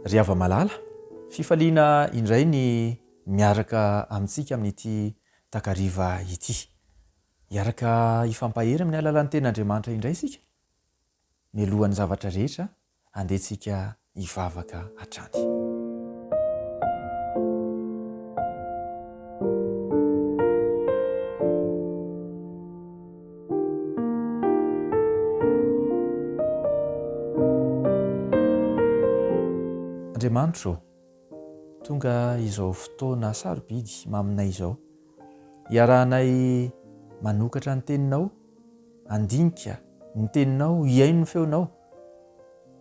Ry hava-malala, fifaliana indray ny miaraka amintsika amin'ity takariva ity. Iaraka hifampahery amin'ny alalan'ny ten'Andriamanitra indray isika. Mialohan'ny zavatra rehetra, andehantsika hivavaka hatrany. Andriamanitra ô, tonga izao fotoana sarobidy maminay izao, iarahanay manokatra ny teninao, andinika ny teninao, hiaino ny feonao.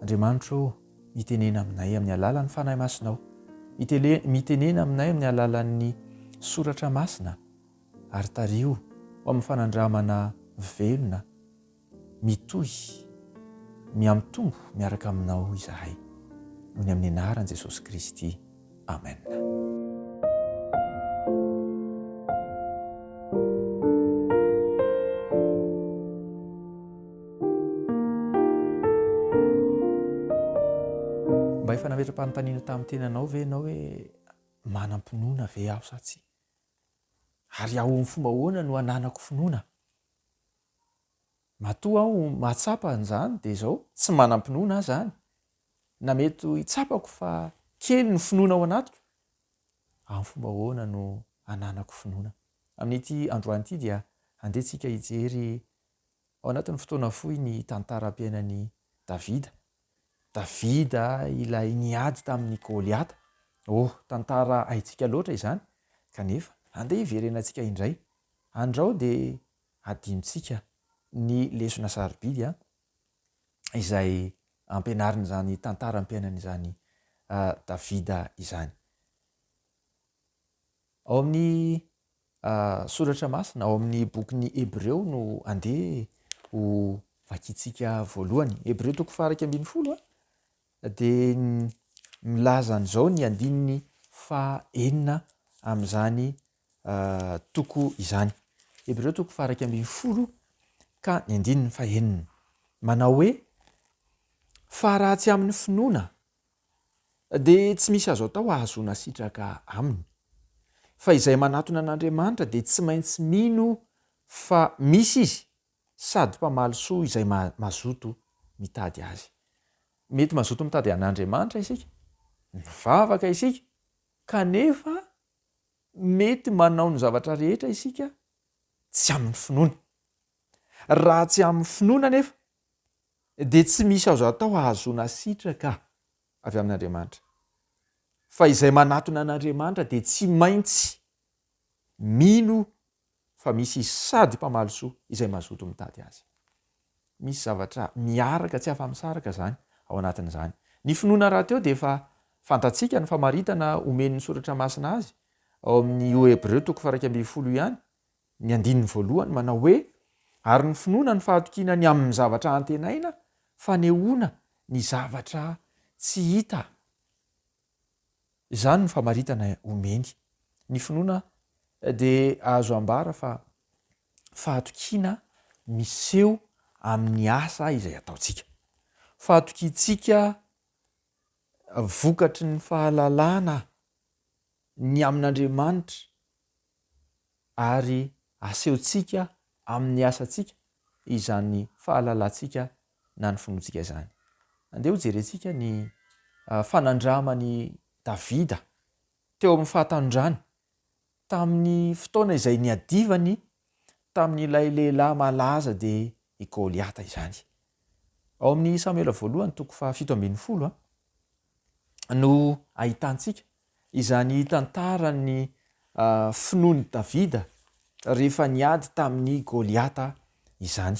Andriamanitra ô, mitenena aminay amin'ny alalan'ny fanahy masinao, mitenena aminay amin'ny alalan'ny soratra masina, ary tario ho amin'ny fanandramana velona, mitohy, miamitombo miaraka aminao izahay. Noho ny amin'ny anaran'i Jesosy Kristy. Amen. Mba efa nametra-panontaniana tamin'ny tenanao ve ianao hoe manam-pinoana ve aho sa tsy? Ary aho amin'ny fomba ahoana no ananako finoana? Matoa aho mahatsapa an'izany dia izao tsy manam-pinoana aho izany. Na mety hitsapako fa kely ny finoana ao anatiko. Amin'ny fomba ahoana no ananako finoana? Amin'ity androany ity dia andehantsika hijery ao anatin'ny fotoana fohy ny tantaram-piainan'i Davida. Davida ilay niady tamin'ny Goliata. Tantara haintsika loatra izany, kanefa andeha hiverenantsika indray. Andao dia adinontsika ny lesona sarobidy izay ampianarina izany tantaram-piainan'izany Davida izany. Ao amin'ny soratra masina, ao amin'ny bokin'ny Hebreo no andeha ho vakiantsika voalohany. Hebreo 4:12 dia milaza an'izao ny andininy 4 amin'izany toko izany. Hebreo 4:12 ka ny andininy 4 manao hoe: fa raha tsy amin'ny finoana dia tsy misy azo atao ahazoana sitraka aminy. Fa izay manatona an'Andriamanitra dia tsy maintsy mino fa misy izy, sady mpamaly soa izay mazoto mitady azy. Mety mazoto mitady an'Andriamanitra isika, mivavaka isika, kanefa mety manao ny zavatra rehetra isika tsy amin'ny finoana. Raha tsy amin'ny finoana nefa dia tsy misy azo atao ahazoana sitraka avy amin'Andriamanitra. Fa izay manatona an'Andriamanitra dia tsy maintsy mino fa misy izy, sady mpamaly soa izay mazoto mitady azy. Misy zavatra miaraka tsy afa-misaraka zany ao anatin'izany. Ny finoana raha teo dia efa fantatsika ny famaritana omen'ny soratra masina azy ao amin'ny Hebreo 4:12 ihany, ny andininy voalohany manao hoe: ary ny finoana ny fahatokinany amin'ny zavatra antenaina, fanehoana ny zavatra tsy hita. Izany ny famaritana omeny. Ny finoana dia azo ambara fa fahatokiana miseho amin'ny asa izay ataontsika. Fahatokiantsika vokatry ny fahalalana ny amin'Andriamanitra ary asehontsika amin'ny asantsika izany fahalalantsika na ny finoantsika izany. Andeha ho jerentsika ny fanandramany Davida teo amin'ny fahatanjahany tamin'ny fotoana izay niadivany tamin'ilay lehilahy malaza dia i Goliata izany. Ao amin'ny Samuela voalohany 7:10 no ahitantsika izany tantarany finoan'i Davida rehefa niady tamin'ny Goliata izany.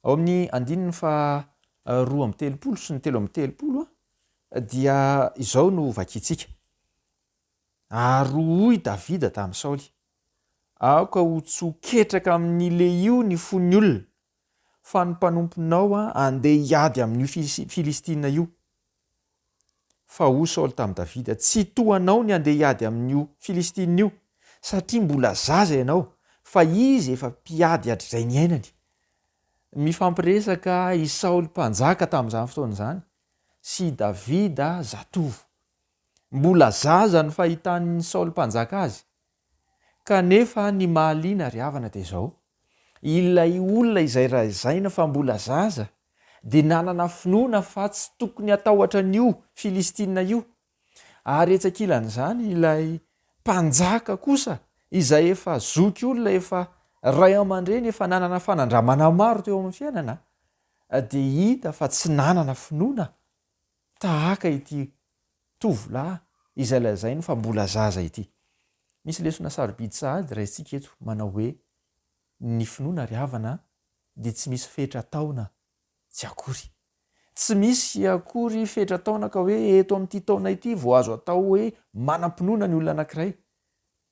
Ao amin'ny andininy 2:30 sy ny 3:30 dia izao no vakiantsika. Ary hoy Davida tamin'i Saoly: aoka ho tsoketraka amin'ile io ny fon'ny olona, fa ny mpanomponao andeha hiady amin'io Filistina io. Fa hoy Saoly tamin'i Davida: tsy toanao ny andeha hiady amin'io Filistina io, satria mbola zaza ianao, fa izy efa mpiady hatr'izay ny ainany. Mifampiresaka i Saoly mpanjaka tamin'izany fotoana izany sy Davida zatovo. Mbola zaza ny fahitan'ny Saoly mpanjaka azy, kanefa ny mahaliana ry havana dia izao, ilay olona izay razaina fa mbola zaza dia nanana finoana fa tsy tokony atahotra an'io Filistina io, ary etsakilan'izany ilay mpanjaka kosa izay efa zoky olona, efa ray aman-dreny, efa nanana fanandramana maro teo amin'ny fiainana, dia hita fa tsy nanana finoana tahaka ity tovolahy izay lazainy fa mbola zaza ity. Misy lesona sarobidy sahady raisitsika eto manao hoe ny finoana ry havana dia tsy misy fetra taona tsy akory. Tsy misy akory fetra taona ka hoe eto amin'ity taona ity vao azo atao hoe manam-pinoana ny olona anankiray,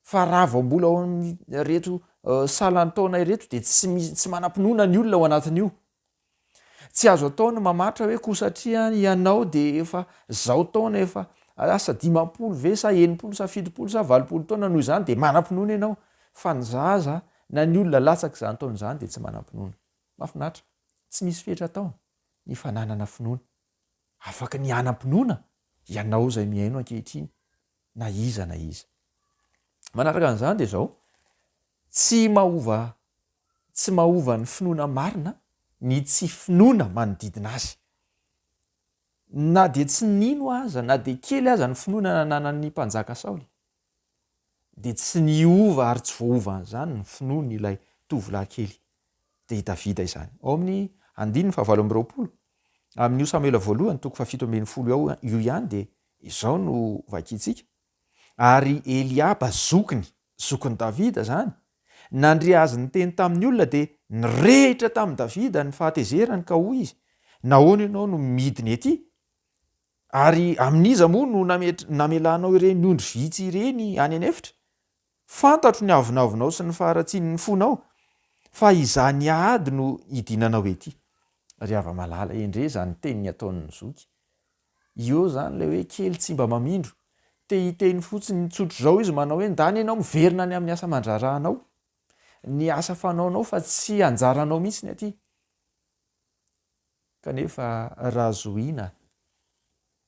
fa raha vao mbola ao amin'ny reto salan'ny taona ireto dia tsy manam-pinoana ny olona ao anatin'io. Tsy azo atao ny mamatra hoe ko satria ianao dia efa zao taona, efa asa 50 ve sa 70 sa 70 sa 80 taona noho izany dia manam-pinoana ianao, fa ny zaza na ny olona latsaka izany taona izany dia tsy manam-pinoana. Mahafinaritra, tsy misy fetra taona ny fananana finoana. Afaka ny anam-pinoana ianao izay miaino ankehitriny, na iza na iza. Manaraka an'izany dia izao, tsy mahova ny finoana marina ny tsy finoana manodidina azy. Na dia tsy nino aza, na dia kely aza ny finoana nanan'ny mpanjaka Saoly, dia tsy niova ary tsy voaova an'izany ny finoany ilay tovolahy kely, dia Davida izany. Ao amin'ny 9:20, amin'io Samuela voalohany 7:10 ao io ihany dia izao no vakiantsika. Ary Eliaba zokiny Davida zany, nandre azy ny teny tamin'ny olona dia nirehitra tamin'ny Davida ny fahatezerany ka hoy izy, nahoana ianao no midiny ety? Ary amin'iza moa no namelanao ireny ondry vitsy ireny any anefitra? Fantatro ny avinavinao sy ny faharatsian'ny fonao, fa izany ady no idinanao ety. Ry hava-malala, endre zany teniny ataon'ny zoky. Io zany ilay hoe kely tsy mba mamindro, te hiteny fotsiny tsotro zao izy manao hoe ndany ianao miverina any amin'ny asa mandrarahanao, ny asa fanaonao fa tsy anjaranao mihitsy ny aty. Kanefa raha zohina,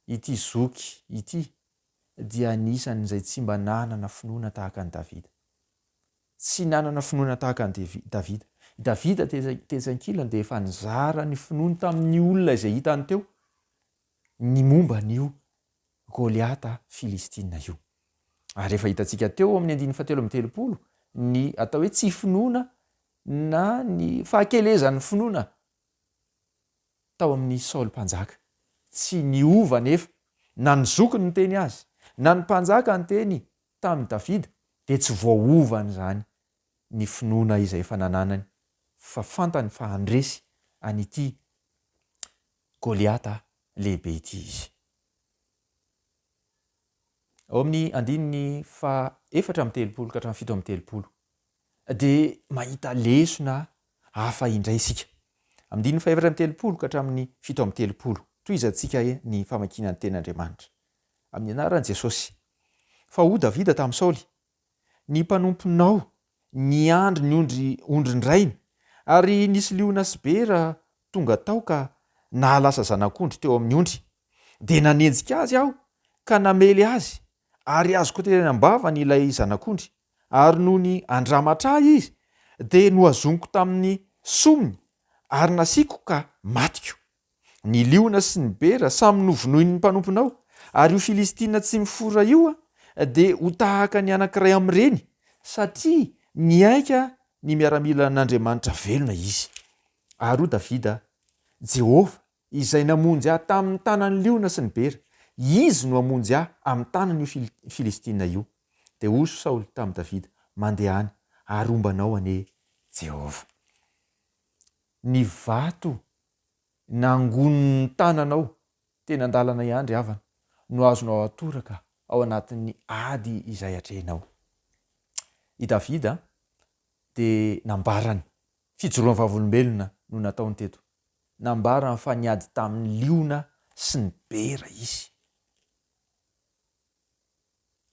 ity zoky ity dia anisan'izay tsy mba nanana finoana tahaka ny Davida. Tsy nanana finoana tahaka ny Davida. Davida tetsankilany dia efa nizara ny finoany tamin'ny olona izay hitany teo, ny momba n'io Goliata Filistina io. Ary efa hitantsika teo amin'ny 7:30 ny atao hoe tsy finoana na ny fahakelezan'ny finoana tao amin'ny Saoly mpanjaka. Tsy niova nefa, na ny zokiny ny teny azy, na ny mpanjaka ny teny tamin'ny Davida, dia tsy voaovany izany ny finoana izay efa nananany, fa fantany fa handresy an'ity Goliata lehibe ity izy. Ao amin'ny 4:30 ka hatramin'ny 7:30 dia mahita lesona hafa indray isika. Amin'ny 4:30 ka hatramin'ny 7:30 toy izantsika ny famakiana ny ten'Andriamanitra amin'ny anaran'i Jesosy. Fa ho Davida tamin'ny Saoly, ny mpanomponao niandry ny ondrin-drainy, ary nisy liona sy bera tonga tao ka nahalasa zanak'ondry teo amin'ny ondry, dia nanenjika azy aho ka namely azy, ary azoko tenenam-bava ilay zanak'ondry, ary noho ny andramatra izy dia noazoniko tamin'ny sominy ary nasiako ka matiko. Ny liona sy ny bera samy novonoin'ny mpanomponao, ary io Filistina tsy mifora io dia ho tahaka ny anankiray amin'ireny, satria niaika ny miaramila n'Andriamanitra velona izy. Ary ho Davida, Jehovah izay namonjy ahy tamin'ny tanan'ny liona sy ny bera, izy no amonjy ahy amin'ny tanan'io Filistina io. Dia hoy Saoly tamin'ny Davida, mandeha any ary ombanao anie Jehovah. Ny vato nangon'ny tananao tena andalana ihany ry havana no azonao atoraka ao anatin'ny ady izay atrehinao. I Davida dia nambarany fijoroan'ny vavolombelona no nataony teto. Nambarany fa niady tamin'ny liona sy ny bera izy.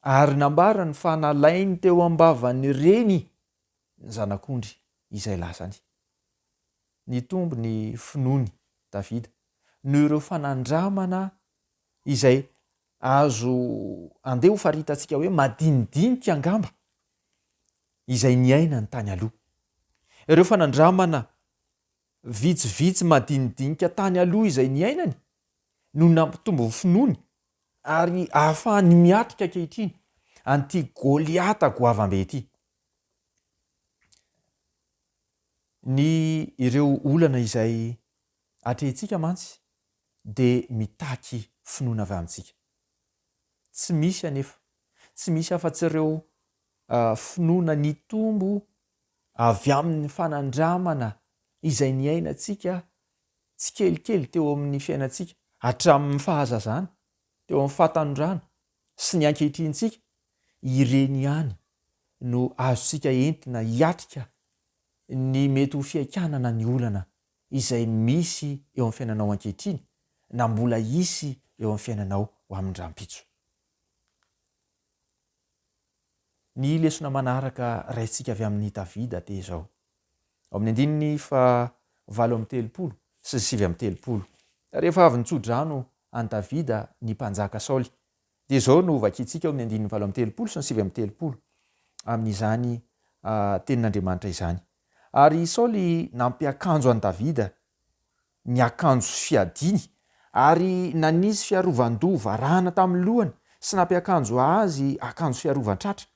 Ary nambarany fa nalainy teo ambavany reny ny zanak'ondry izay lasany. Ny tombo ny finoany Davida no ireo fanandramana izay azo andeha ho faritatsika hoe madinidinika angamba izay niaina ny tany aloha. Ireo fanandramana vitsivitsy madinidinika tany aloha izay niainany no nampitombo ny finoany ary ahafahany miatrika ankehitriny an'ity Goliata goavambe ity. Ny ireo olana izay atrehintsika mantsy de mitaky finoana avy amintsika. Tsy misy anefa, tsy misy afa-tsy ireo finoana nitombo avy amin'ny fanandramana izay niainantsika tsy kelikely teo amin'ny fiainantsika hatramin'ny fahazazana, teo amin'ny fahatanjorana sy ny ankehitrintsika. Ireny ihany no azontsika entina hiatrika ny mety ho fiaikanana ny olana izay misy eo amin'ny fiainanao ankehitriny na mbola hisy eo amin'ny fiainanao ho amin'ny rahampitso. Ny lesona manaraka raintsika avy amin'ny Davida te izao. Ao amin'ny andininy fa 8:30 sy 9:30. Rehefa avy nitso-drano an Davida ny mpanjaka Saoly. De izao no vakintsika ao amin'ny andininy 8:30 sy 9:30 amin'izany tenin'Andriamanitra izany. Ary Saoly nampiakanjo an Davida ny akanjo fiadiny ary nanisy fiarovan-doha varahana tamin'ny lohany sy nampiakanjo azy akanjo fiarovan-tratra.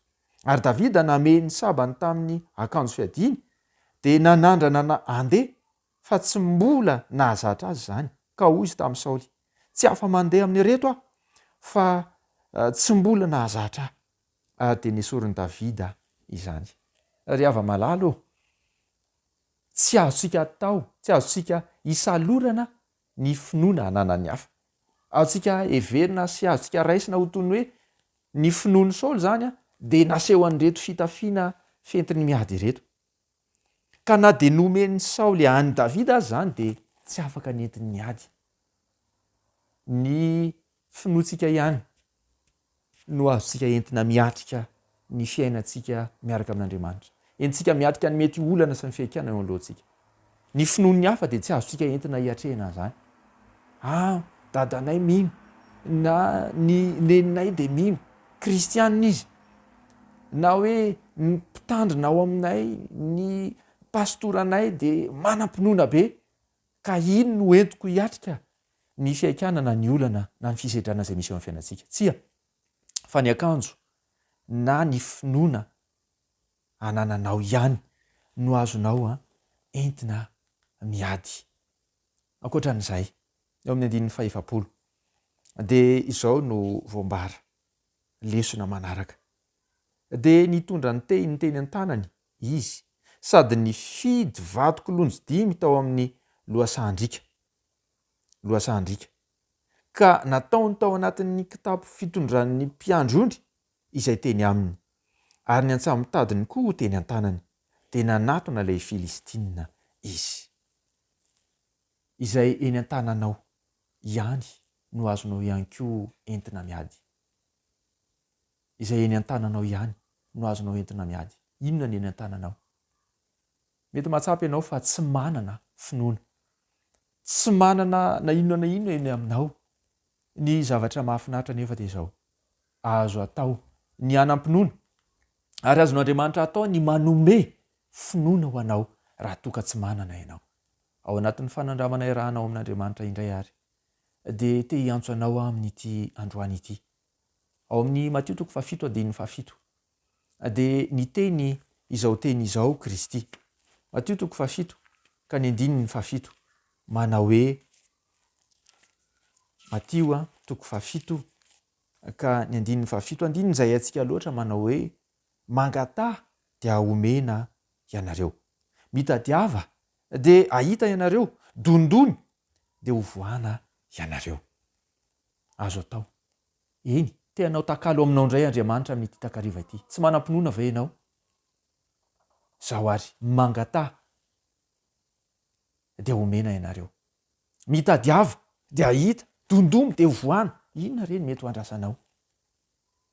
Ary Davida nameny sabany tamin'ny akanjo fiadiny de nanandrana andeha fa tsy mbola nahazatra azy zany. Ka hoy izy tamin'ny Saoly: "Tsy afa mandeha amin'ny reto aho fa tsy mbola nahazatra aho." De nesoriny Davida izany. Ry hava-malalo, tsy azontsika atao, tsy azontsika hisalorana ny finoana ananan'ny hafa. Azontsika heverina sy azontsika raisina ho toy ny hoe ny finoan'ny Saoly zany de naseho an'ireto fitafiana fentiny miady ireto. Ka na de nomen'ny Saoly any Davida azy zany de tsy afaka nentiny miady. Ny finoantsika ihany no azontsika entina miatrika ny fiainantsika miaraka amin'Andriamanitra. Entsika miatrika ny mety olana sy ny fiaikanana eo alohantsika. Ny finoan'ny hafa de tsy azontsika entina hiatrehana an'izany. Dadanay mino, na ny neninay de mino, kristianina izy. Na hoe ny mpitandrina ao aminay, ny pastoranay de manam-pinoana be. Ka ino no entiko hiatrika ny fiaikanana ny olana na ny fisedrana izay misy eo amin'ny fiainantsika? Tsia, fa ny akanjo na ny finoana anananao ihany no azonao entina miady. Ankoatran'izay, eo amin'ny andininy 20 de izao no voambara lesona manaraka. De nitondra ny teny an-tanany izy sady nifidy vato kilonjo 5 tao amin'ny lohasahandrika. Ka nataony tao anatin'ny kitapo fitondran'ny mpiandro-ondry izay teny aminy. Ary ny antsamitadiny koa teny an-tanany. De nanatona ilay Filistina izy. Izay eny an-tananao ihany no azonao ihany koa entina miady. Izay eny an-tananao ihany no azonao entina miady. Inona ny eny an-tananao? Mety mahatsapy ianao fa tsy manana finoana. Tsy manana na inona eny aminao. Ny zavatra mahafinaritra nefa de izao. Azo atao ny anam-pinoana. Ary azon'Andriamanitra atao ny manome finoana ho anao raha toa ka tsy manana ianao. Ao anatin'ny fanandramana irahanao amin'Andriamanitra indray ary de te hiantso anao amin'ity androany ity. Ao amin'ny Mateo 7:7. De ny teny izao teny izao Kristy. Mateo 7 ka ny 7 manao hoe, Mateo 7 ka ny 7 andinizay antsika loatra manao hoe, mangatà dia omena ianareo, mitadiava de ahita ianareo, dondony de hovoana ianareo. Azo atao. Eny, te hanao takalo aminao indray Andriamanitra amin'ity takariva ity. Tsy manam-pinoana ve ianao? Zao ary, mangatà de omena ianareo, mitadiava de ahita, dondomy de hovoana. Inona reny mety ho andrasanao?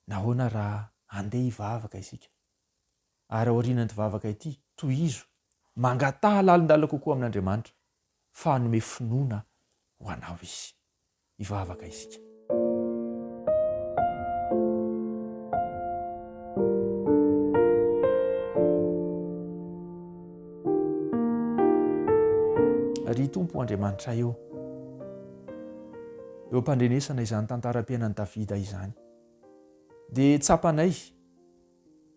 Nahoana raha andeha hivavaka isika? Ary aorianan'ity vavaka ity, tohizo, mangatà lalindala kokoa amin'Andriamanitra fa hanome finoana ho anao izy. Hivavaka isika. ry tompo Andriamanitra eo ampandrenesana izany tantaram-piainan'i Davida izany. Dia tsapanay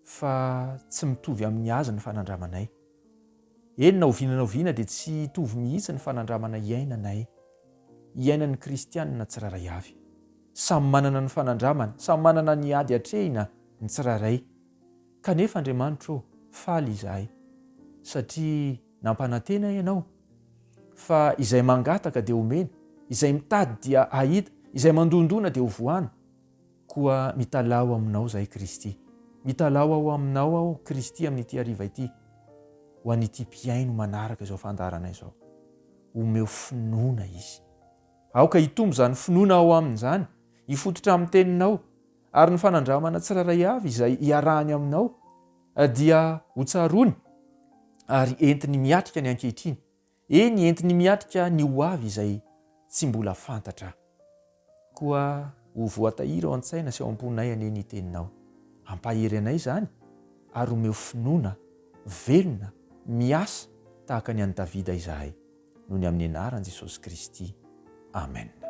fa tsy mitovy amin'ny azy ny fanandramanay. Eny na oviana dia tsy hitovy mihitsy ny fanandramana iainanay. Iainan'ny kristianina tsiraray avy. Samy manana ny fanandramana, samy manana ny ady hatrehina ny tsiraray. Kanefa Andriamanitra faly izahay satria nampanantena ianao fa izay mangataka dia omena, izay mitady dia ahita, izay mandondona dia ho voana. Koa mitalao aminao zahay Kristy. Mitalao ao aminao aho Kristy amin'ity hariva ity. Ho an'ity mpiaino manaraka izao fandaharana izao. Omeo finoana izy. Aoka hitombo izany finoana ao amin'izany, hifototra amin'ny teninao, ary ny fanandramana tsiraray avy izay hiarahany aminao dia ho tsarony ary entiny miatrika ny ankehitriny. Eny entiny miatrika ny ho avy izay tsy mbola fantatra. Koa ho voatahiry ao an-tsaina sy ao am-ponay anie ny teninao. Ampahery anay izany ary omeo finoana velona miasa tahaka ny an'i Davida izahay. Noho ny amin'ny anaran'i Jesosy Kristy. Amen.